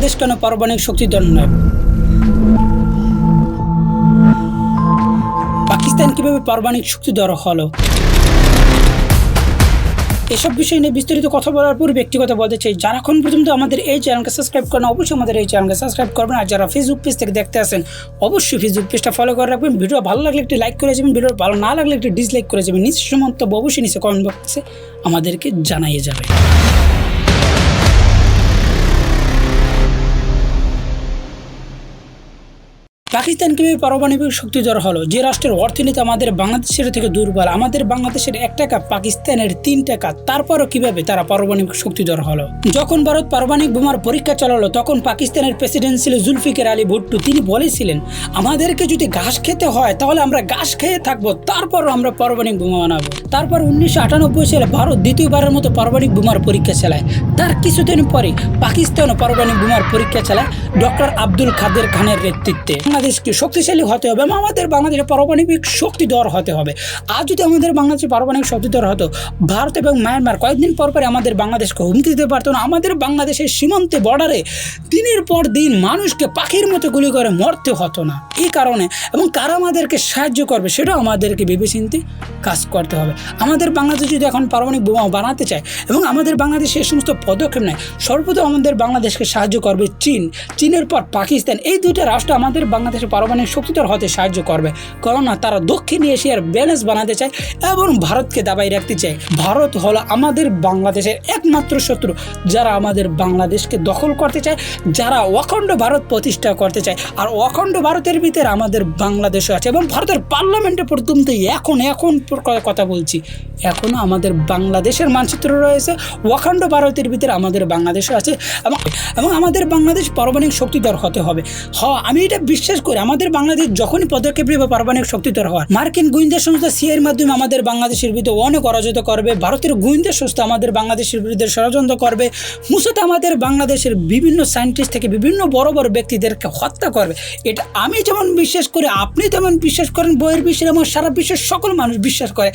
বাংলাদেশ কেন পারমাণবিক শক্তিধর নয়? পাকিস্তান কিভাবে পারমাণবিক শক্তিধর হলো? এসব বিষয় নিয়ে বিস্তারিত কথা বলার পর ব্যক্তিগত বলতে চাই, যারা এখন পর্যন্ত আমাদের এই চ্যানেলকে সাবস্ক্রাইব করেন অবশ্যই আমাদের এই চ্যানেলকে সাবস্ক্রাইব করবেন। আর যারা ফেসবুক পেজ থেকে দেখতে আসেন অবশ্যই ফেসবুক পেজটা ফলো করে রাখবেন। ভিডিও ভালো লাগলে একটি লাইক করে যাবেন, ভিডিও ভালো না লাগলে একটি ডিসলাইক করে যাবেন। নিজ মন্তব্য অবশ্যই নিচে কমেন্ট বক্সে আমাদেরকে জানাইয়ে যাবে। পাকিস্তান কিভাবে পারমাণবিক শক্তিধর হলো? যে রাষ্ট্রের অর্থনীতি আমাদের বাংলাদেশের থেকে দুর্বল, আমাদের বাংলাদেশের 1 টাকা, পাকিস্তানের 3 টাকা, তারপরও কিভাবে তারা পারমাণবিক শক্তিধর হলো? যখন ভারত পারমাণবিক বোমার পরীক্ষা চালালো তখন পাকিস্তানের প্রেসিডেন্ট ছিল জুলফিকার আলী ভুট্টো। তিনি বলেছিলেন, আমাদেরকে যদি ঘাস খেতে হয় তাহলে আমরা ঘাস খেয়ে থাকবো, তারপরও আমরা পারমাণবিক বোমা বানাবো। তারপর 1998 সালে ভারত দ্বিতীয়বারের মতো পারমাণবিক বোমার পরীক্ষা চালায়। তার কিছুদিন পরে পাকিস্তানও পারমাণবিক বোমার পরীক্ষা চালায় ডক্টর আব্দুল কাদের খানের নেতৃত্বে। বাংলাদেশকে শক্তিশালী হতে হবে এবং আমাদের বাংলাদেশে পারমাণবিক শক্তিধর হতে হবে। আর যদি আমাদের বাংলাদেশে পারমাণবিক শক্তিধর হতো, ভারত এবং মায়ানমার কয়েকদিন পর পরে আমাদের বাংলাদেশকে হুমকি দিতে পারতো না। আমাদের বাংলাদেশের সীমান্তে বর্ডারে দিনের পর দিন মানুষকে পাখির মতো গুলি করে মরতে হতো না। এই কারণে এবং কারা আমাদেরকে সাহায্য করবে সেটাও আমাদেরকে ভেবেচিন্তে কাজ করতে হবে। আমাদের বাংলাদেশ যদি এখন পারমাণবিক বোমা বানাতে চায় এবং আমাদের বাংলাদেশে এই সমস্ত পদক্ষেপ নেয়, সর্বপ্রথম আমাদের বাংলাদেশকে সাহায্য করবে চীন, চীনের পর পাকিস্তান। এই দুইটা রাষ্ট্র আমাদের বাংলাদেশে পারমাণবিক শক্তিধর হতে সাহায্য করবে, কারণ তারা দক্ষিণ এশিয়ার ব্যালেন্স বানাতে চায় এবং ভারতকে দাবাই রাখতে চায়। ভারত হলো আমাদের বাংলাদেশের একমাত্র শত্রু, যারা আমাদের বাংলাদেশকে দখল করতে চায়, যারা অখণ্ড ভারত প্রতিষ্ঠা করতে চায়। আর অখণ্ড ভারতের ভিতরে আমাদের বাংলাদেশও আছে এবং ভারতের পার্লামেন্টে পর্যন্ত এখন কথা বলছি, এখনও আমাদের বাংলাদেশের মানচিত্র রয়েছে। অখণ্ড ভারতের ভিতরে আমাদের বাংলাদেশও আছে এবং আমাদের বাংলাদেশ পারমাণবিক শক্তিধর হতে হবে। আমি এটা বিশ্বাস করি, আমাদের বাংলাদেশ যখনই পদক্ষেপ নেবে পারমাণবিক শক্তিধর হওয়ার, মার্কিন গোয়েন্দা সংস্থা সিআইএর মাধ্যমে আমাদের বাংলাদেশের বিরুদ্ধে অনেক অরাজকতা করবে, ভারতের গোয়েন্দা সংস্থা আমাদের বাংলাদেশের বিরুদ্ধে ষড়যন্ত্র করবে, মূলত আমাদের বাংলাদেশের বিভিন্ন সায়েন্টিস্ট থেকে বিভিন্ন বড় বড় ব্যক্তিদেরকে হত্যা করবে। এটা আমি যেমন বিশ্বাস করি, আপনি তেমন বিশ্বাস করেন, বইয়ের বিশ্বের এবং সারা বিশ্বের সকল মানুষ বিশ্বাস করে।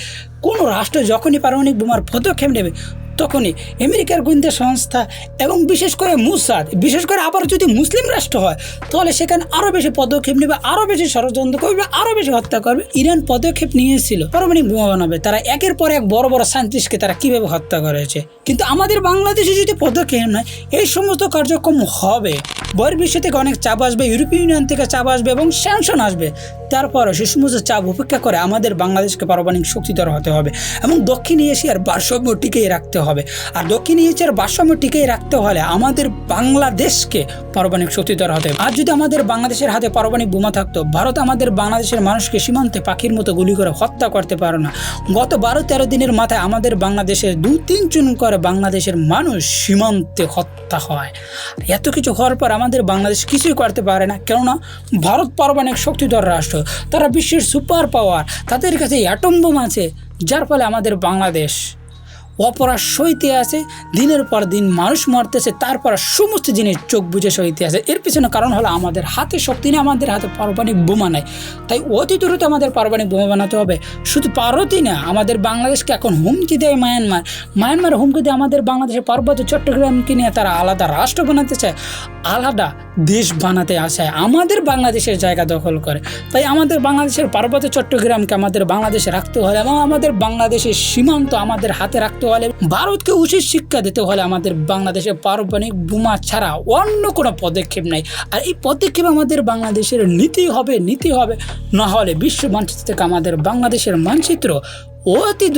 কোনো রাষ্ট্র যখনই পারমাণবিক বোমার পদক্ষেপ নেবে তখনই আমেরিকার গোয়েন্দা সংস্থা এবং বিশেষ করে মুসাদ, বিশেষ করে আবার যদি মুসলিম রাষ্ট্র হয় তাহলে সেখানে আরও বেশি পদক্ষেপ নেবে, আরও বেশি ষড়যন্ত্র করবে, আরও বেশি হত্যা করবে। ইরান পদক্ষেপ নিয়েছিল পারমাণবিক বোমা বানাবে, তারা একের পর এক বড় বড় সায়েন্টিস্টকে তারা কীভাবে হত্যা করেছে। কিন্তু আমাদের বাংলাদেশে যদি পদক্ষেপ নেয় এই সমস্ত কার্যক্রম হবে। বহির বিশ্ব থেকে অনেক চাপ আসবে, ইউরোপীয় ইউনিয়ন থেকে চাপ আসবে এবং স্যাংশন আসবে। তারপরও সে সমস্ত চাপ উপেক্ষা করে আমাদের বাংলাদেশকে পারমাণবিক শক্তিধর হতে হবে এবং দক্ষিণ এশিয়ার ভারসাম্য টিকিয়ে রাখতে হবে। আর দক্ষিণ এশিয়ার ভারসাম্য টিকিয়ে রাখতে হলে আমাদের বাংলাদেশকে পারমাণবিক শক্তিধর হতে হবে। আর যদি আমাদের বাংলাদেশের হাতে পারমাণবিক বোমা থাকতো, ভারত আমাদের বাংলাদেশের মানুষকে সীমান্তে পাখির মতো গুলি করে হত্যা করতে পারে না। গত 12-13 দিনের মাথায় আমাদের বাংলাদেশে 2-3 জন করে বাংলাদেশের মানুষ সীমান্তে হত্যা হয়। এত কিছু হওয়ার পর আমাদের বাংলাদেশ কিছুই করতে পারে না, কেননা ভারত পারমাণবিক শক্তিধর রাষ্ট্র, তারা বিশ্বের সুপার পাওয়ার, তাদের কাছে অ্যাটম বোম আছে, যার ফলে আমাদের বাংলাদেশ অপরাধ সইতে আছে। দিনের পর দিন মানুষ মরতেছে, তারপর সমস্ত জিনিস চোখ বুঝে সইতে আছে। এর পিছনে কারণ হলো আমাদের হাতে শক্তি নেই, আমাদের হাতে পারমাণবিক বোমা নেই। তাই অতি দ্রুত আমাদের পারমাণবিক বোমা বানাতে হবে। শুধু ভারতই না, আমাদের বাংলাদেশকে এখন হুমকি দেয় মায়ানমার হুমকি দেয় আমাদের বাংলাদেশের পার্বত্য চট্টগ্রামকে নিয়ে তারা আলাদা রাষ্ট্র বানাতে চায়, আলাদা দেশ বানাতে আসায় আমাদের বাংলাদেশের জায়গা দখল করে। তাই আমাদের বাংলাদেশের পার্বত্য চট্টগ্রামকে আমাদের বাংলাদেশে রাখতে হলে এবং আমাদের বাংলাদেশের সীমান্ত আমাদের হাতে রাখতে হলে, ভারতকে উচিত শিক্ষা দিতে হলে আমাদের বাংলাদেশে পারমাণবিক বোমা ছাড়া অন্য কোনো পদক্ষেপ নেই। আর এই পদক্ষেপ আমাদের বাংলাদেশের নীতি হবে, না হলে বিশ্ব মানচিত্র থেকে আমাদের বাংলাদেশের মানচিত্র অতি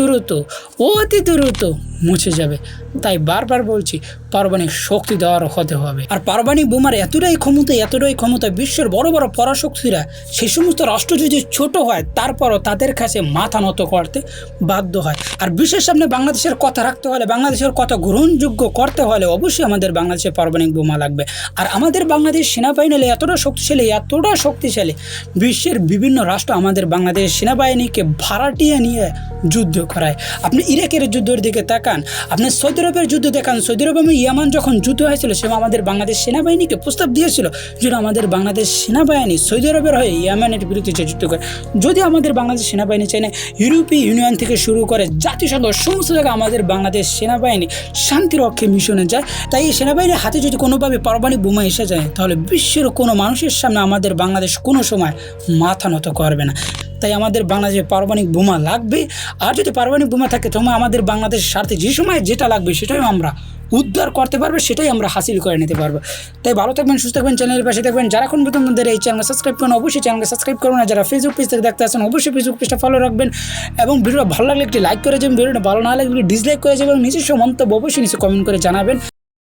দ্রুত মুছে যাবে। তাই বারবার বলছি, পারমাণবিক শক্তিধর হতে হবে। আর পারমাণবিক বোমার এতটাই ক্ষমতা বিশ্বের বড় বড় পরাশক্তিরা, সেই সমস্ত রাষ্ট্র যদি ছোট হয় তারপরও তাদের কাছে মাথা নত করতে বাধ্য হয়। আর বিশ্বের সামনে বাংলাদেশের কথা রাখতে হলে, বাংলাদেশের কথা গ্রহণযোগ্য করতে হলে অবশ্যই আমাদের বাংলাদেশে পারমাণবিক বোমা লাগবে। আর আমাদের বাংলাদেশ সেনাবাহিনী এতটা শক্তিশালী বিশ্বের বিভিন্ন রাষ্ট্র আমাদের বাংলাদেশ সেনাবাহিনীকে ভাড়াটিয়ে নিয়ে যুদ্ধ করায়। আপনি ইরাকের যুদ্ধের দিকে তাকান, আপনি সৌদি আরবের যুদ্ধ দেখান। সৌদি আরব এবং ইয়ামান যখন যুদ্ধ হয়েছিল সে আমাদের বাংলাদেশ সেনাবাহিনীকে প্রস্তাব দিয়েছিল যেন আমাদের বাংলাদেশ সেনাবাহিনী সৌদি আরবের হয়ে ইয়ামানের বিরুদ্ধে যে যুদ্ধ করে। যদি আমাদের বাংলাদেশ সেনাবাহিনী চায় না, ইউরোপীয় ইউনিয়ন থেকে শুরু করে জাতিসংঘ সমস্ত জায়গায় আমাদের বাংলাদেশ সেনাবাহিনী শান্তিরক্ষী মিশনে যায়। তাই এই সেনাবাহিনীর হাতে যদি কোনোভাবে পারমাণবিক বোমা এসে যায় তাহলে বিশ্বের কোনো মানুষের সামনে আমাদের বাংলাদেশ কোনো সময় মাথা নত করবে না। তাই আমাদের বাংলাদেশে পারমাণবিক বোমা লাগবে। আর যদি পারমাণবিক বোমা থাকে তখন আমাদের বাংলাদেশের স্বার্থে যে সময় যেটা লাগবে সেটাই আমরা উদ্ধার করতে পারবো, সেটাই আমরা হাসিল করে নিতে পারবো। তাই ভালো থাকবেন, সুস্থ থাকবেন, চ্যানেলের পাশে থাকবেন। যারা এখন প্রথম আমাদের এই চ্যানেল সাবস্ক্রাইব করেন অবশ্যই চ্যানেলকে সাবস্ক্রাইব করুন। আর যারা ফেসবুক পেজ থেকে দেখতে আসেন অবশ্যই ফেসবুক পেজটা ফলো রাখবেন এবং ভিডিওটা ভালো লাগলে একটি লাইক করে যাবেন, ভিডিওটা ভালো না লাগলে ডিসলাইক করে যাবেন এবং নিজস্ব মন্তব্য অবশ্যই নিচে কমেন্ট করে জানাবেন।